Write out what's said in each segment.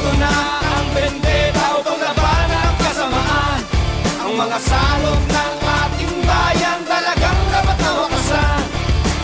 Nandito na ang vendetta upang labanan ang kasamaan. Ang mga salot ng ating bayan talagang dapat na wakasan.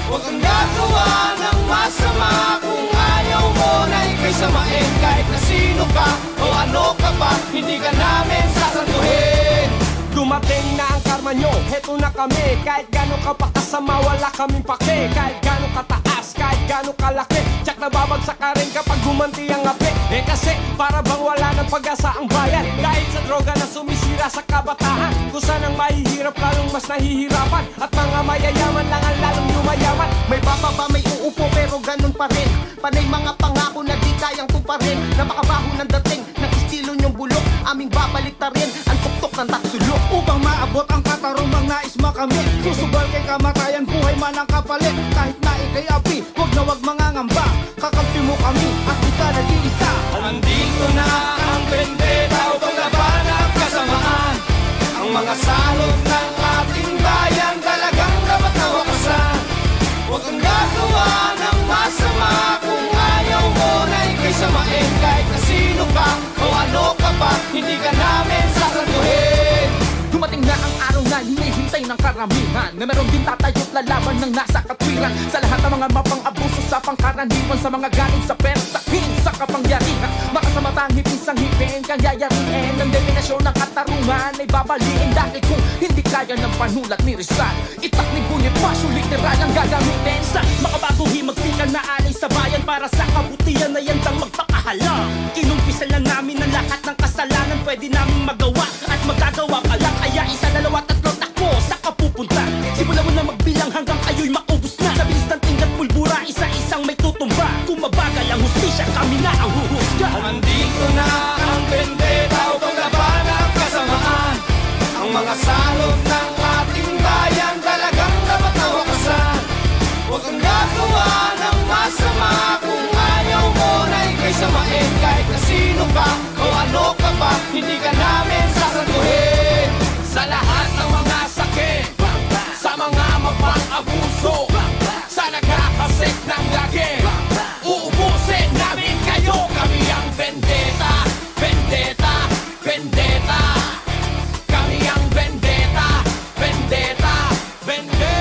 Huwag kang gagawa ng masama kung ayaw mo na ika'y samain. Kahit na sino ka o ano ka pa, hindi ka namin sasanduhin. Dumating na ang karma nyo, heto na kami. Kahit gano'n ka pa kasama, wala kaming pake. Kahit gano'n kataas, kahit gano'n kalaki, tsak na babagsak ka rin kapag gumanti ang api. Kasi para bang wala ng pag-asa ang bayan, dahil sa droga na sumisira sa kabataan. Kung saan ang mahihirap lalong mas nahihirapan, at mga mayayaman lang ang lalong yumayaman. May bababa, may uupo pero ganun pa rin. Panay mga pangako na di kayang tuparin. Napakabaho ng dating ng estilo nyong bulok, aming babalik ta rin ang tuktok ng taksulok. Upang maabot ang katarumang nais makamit, susubal kay kamatayan, buhay man ang kapalit. Kahit na ikay api, wag na wag mangangamba. Kakampi mo kami at di ka nag-iisa. Nandito na ang vendetta upang labanan ang kasamaan. Ang mga salot ng ating bayan talagang dapat na wakasan. Huwag kang gagawa ng masama kung ayaw mo na ika'y samain. Kahit na sino ka o ano ka pa, hindi ka namin sasanduhin. Dumating na ang araw na hinihintay ng karamihan, na meron din tatayo't lalaban ng nasa katwiran. Sa lahat ng mga mapang-abuso sa pangkaraniwan, sa mga galing sa pera, sa king, sa kapangyarihan. Makasamatang hipis ang hipin, kang yayariin. Ang definasyon ng katarungan ay babaliin. Dahil kung hindi kaya ng panulat ni Rizal, itak ni Bonifacio, literal ang gagamitin. Sa makabagong himagsikan na alay sa bayan, para sa kabutihan na yandang magpakahala. Kinumpisan na namin ang lahat ng kasalanan pwede namin magawa at magagawa pa lang. Kaya isa, dalawa, tatlo, takbo sa kapupunta. Simulan mo na magbilang hanggang kayo'y maubos na. Sa bilis ng tingkat pulbura, isa-isang may tutumba. Kung mabagal ang hustisya, kami na ang huhusga. Nandito na ang vendetta upang labanan ang kasamaan. Ang mga salot ng ating bayan talagang dapat na wakasan. Huwag kang gagawa ng masama kung ayaw mo na ika'y samain. Kahit na sino ka o ano ka pa, hindi ka namin sasanduhin. Sa lahat ng mga sakit, sa mga mapang-abuso, sa nagkakasik ng lagi, uubusin namin kayo. Kami ang vendetta, vendetta, vendetta. Kami ang vendetta, vendetta, vendetta.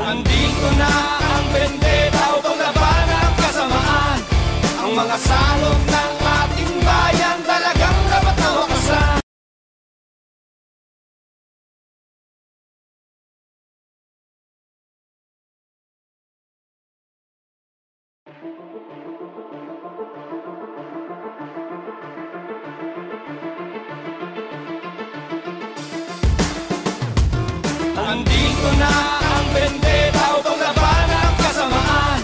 Nandito na ang vendetta upang labanan ang kasamaan. Ang mga salot ng ating bayan talagang dapat na wakasan. Nandito na ang vendetta upang labanan ang kasamaan.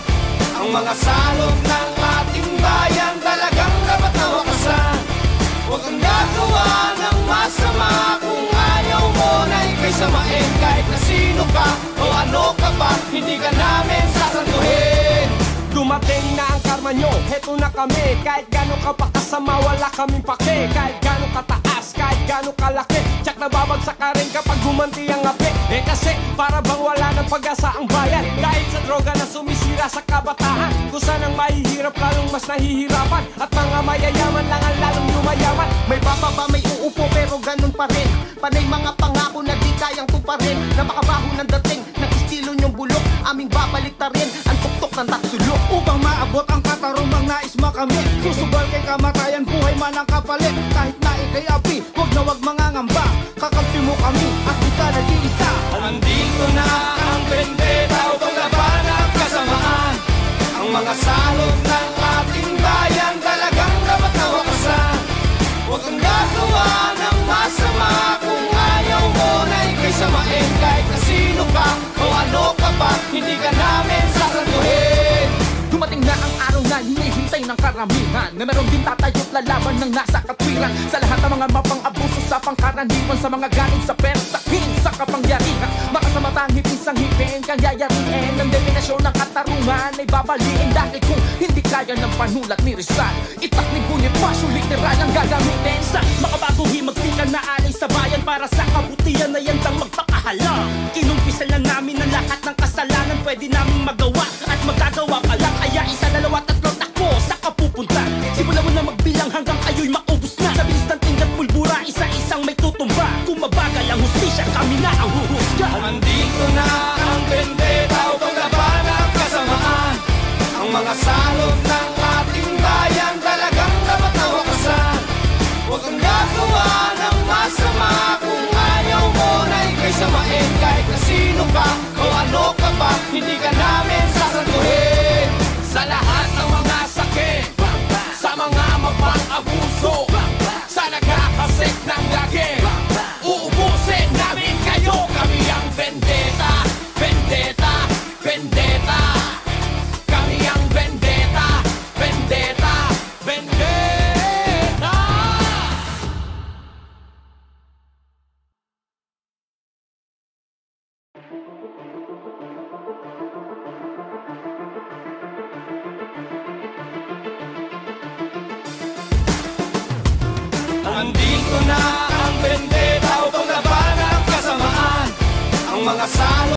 Ang mga salot ng ating bayan talagang dapat na wakasan. Huwag kang gagawa ng masama kung ayaw mo na ika'y samain. Kahit na sino ka o ano ka pa, hindi ka namin sasanduhin. Dumating na ang karma nyo, heto na kami. Kahit gano'n ka pa kasama, wala kaming pake. Kahit gano'n kataas, kahit gano'n kalaki, tsak na babagsak ka rin kapag gumanti ang api. Kasi para bang wala ng pag-asa ang bayan, dahil sa droga na sumisira sa kabataan. Kung saan ang mahihirap lalong mas nahihirapan, at mga mayayaman lang ang lalong yumayaman. May bababa, may uupo pero ganun pa rin. Panay mga pangako na di kayang tuparin. Napakabaho ng dating ng estilo nyong bulok, aming babalik ta rin ang tuktok ng taksulok. Upang maabot ang katarumang nais makamit, susubal kay kamatayan, buhay man ang kapalit. Kahit na ikay api, wag na wag mangangamba. Kakampi mo kami at di ka nag-iisa. Nandito na ang vendetta upang labanan ang kasamaan. Ang mga salot ng ating bayan talagang dapat na wakasan. Huwag kang gagawa ng masama kung ayaw mo na ika'y samain. Kahit na sino ka o ano ka pa, hindi ka namin sasanduhin. Dumating na ang araw na hinihintay ng karamihan, na meron din tatayo't lalaban ng nasa katwiran. Sa lahat ng mga mapang-abuso sa pangkaraniwan, sa mga galing sa pera, sa king, sa kapangyarihan. Makasamatang hipis ang hipin, kang yayariin. Ang definasyon presyo ng katarungan ay babaliin. Dahil kung hindi kaya ng panulat ni Rizal, itak ni Bonifacio literal ang gagamitin. Sa makabagong himagsikan na alay sa bayan, para sa kabutihan na yan tang magpakahala. Kinumpisan na namin ang lahat ng kasalanan pwede naming magawa at magagawa pa lang. Kaya isa, dalawa, tatlo, takbo sa kapupunta. Simulan mo na magbilang hanggang kayo'y maubos na. Sa bilis ng tingkat pulbura, isa-isang may tutumba. Kung mabagal ang hustisya, kami na ang huhusga. Nandito na ang bendeta upang labanan ang kasamaan. Ang mga salot ng ating bayan talagang dapat na wakasan. Huwag kang gagawa ng masama kung ayaw mo na ika'y samain. Kahit na sino ka o ano ka ba, hindi ka namin sasanduhin. Sa lahat ng mga sakit, sa mga mapang-abuso, sa nagkakasik ng lagi, uubusin namin kayo. Kami ang vendetta, vendetta, vendetta. Kami ang vendetta, vendetta, vendetta. Nandito na ang bendeta upang labanan ang kasamaan. Ang mga salot